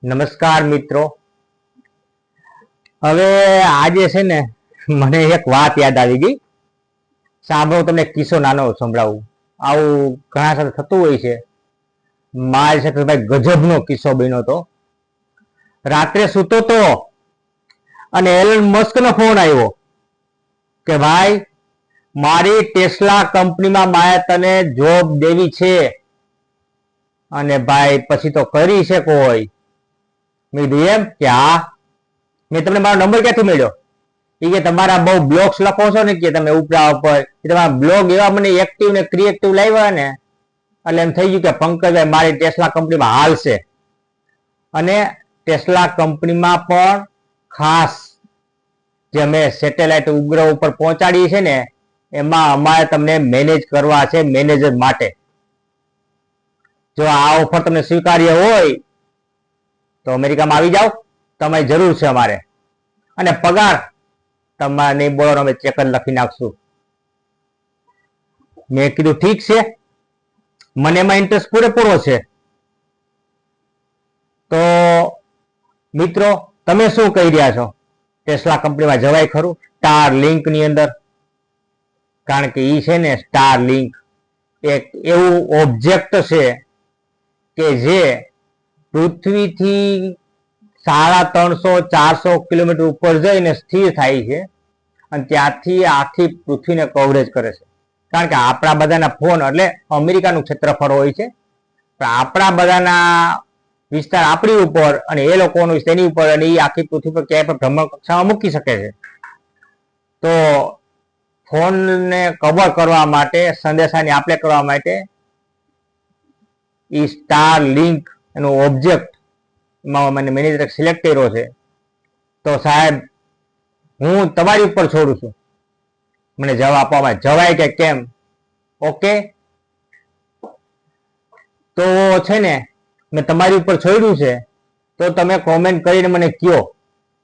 નમસ્કાર મિત્રો, હવે આજે છે ને મને એક વાત યાદ આવી ગઈ. સાંભળો, તમને કિસ્સો નાનો સંભળાવું. આવું ઘણા સાથે થતું હોય છે. મારી સાથે ભાઈ ગજબનો કિસ્સો બન્યો હતો. રાત્રે સૂતો તો અને એલન મસ્કનો ફોન આવ્યો કે ભાઈ મારી ટેસ્લા કંપનીમાં મારે તને જોબ દેવી છે. અને ભાઈ પછી તો કરી છે કોઈ. મેં કીધું એમ કે હા. મેં તમને મારો નંબર ક્યાંથી મળ્યો? એ કે તમારા બહુ બ્લોગ્સ લખો છો ને કે તમે ઉપરા ઉપર તમારા બ્લોગ એવા મને એક્ટિવ ને ક્રિએટિવ લાવ્યા ને એટલે એમ થઈ ગયું કે પંકજભાઈ મારી ટેસ્લા કંપનીમાં હાલશે. અને ટેસ્લા કંપનીમાં પણ ખાસ જે અમે સેટેલાઇટ ઉપગ્રહ ઉપર પહોંચાડી છે ને એમાં અમારે તમને મેનેજ કરવા છે, મેનેજર માટે. જો આ ઓફર તમને સ્વીકાર્ય હોય તો અમેરિકામાં આવી જાઓ, તમારી જરૂર છે અમારે. અને પગાર તમારે નહીં બોલો, અમે ચેક લખી નાખશું. મેં કીધું ઠીક છે, મને એમાં ઇન્ટરેસ્ટ પૂરેપૂરો છે. તો મિત્રો, તમે શું કહી રહ્યા છો? ટેસ્લા કંપનીમાં જવાય ખરું સ્ટાર લિંક ની અંદર? કારણ કે ઈ છે ને સ્ટાર લિંક એક એવું ઓબ્જેક્ટ છે કે જે પૃથ્વીથી 350-400 કિલોમીટર ઉપર જઈને સ્થિર થાય છે અને ત્યાંથી આખી પૃથ્વીને કવરેજ કરે છે. કારણ કે આપણા બધાના ફોન એટલે અમેરિકાનું ક્ષેત્રફળ હોય છે, પણ આપણા બધાના વિસ્તાર આપણી ઉપર અને એ લોકોનો તેની ઉપર, અને એ આખી પૃથ્વી પર ક્યાંય પણ ભ્રમણ કક્ષામાં મૂકી શકે છે. તો ફોનને કવર કરવા માટે, સંદેશાની આપલે કરવા માટે ઈ સ્ટાર લિંક એનો ઓબ્જેક્ટ એમાં મને મેનેજર સિલેક્ટ કર્યો છે. તો સાહેબ, હું તમારી ઉપર છોડું છું મને જવાબ આપવામાં જવાય કે કેમ. ઓકે, તો છે ને મેં તમારી ઉપર છોડ્યું છે. તો તમે કોમેન્ટ કરીને મને કહો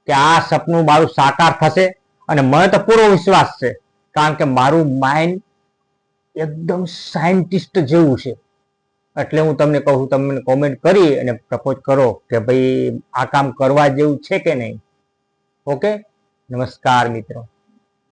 કે આ સપનું મારું સાકાર થશે. અને મને તો પૂરો વિશ્વાસ છે, કારણ કે મારું માઇન્ડ એકદમ સાયન્ટિસ્ટ જેવું છે. એટલે હું તમને કહું, તમે કોમેન્ટ કરી અને પ્રપોઝ કરો કે ભાઈ આ કામ કરવા જેવું છે કે નહીં. ઓકે, નમસ્કાર મિત્રો.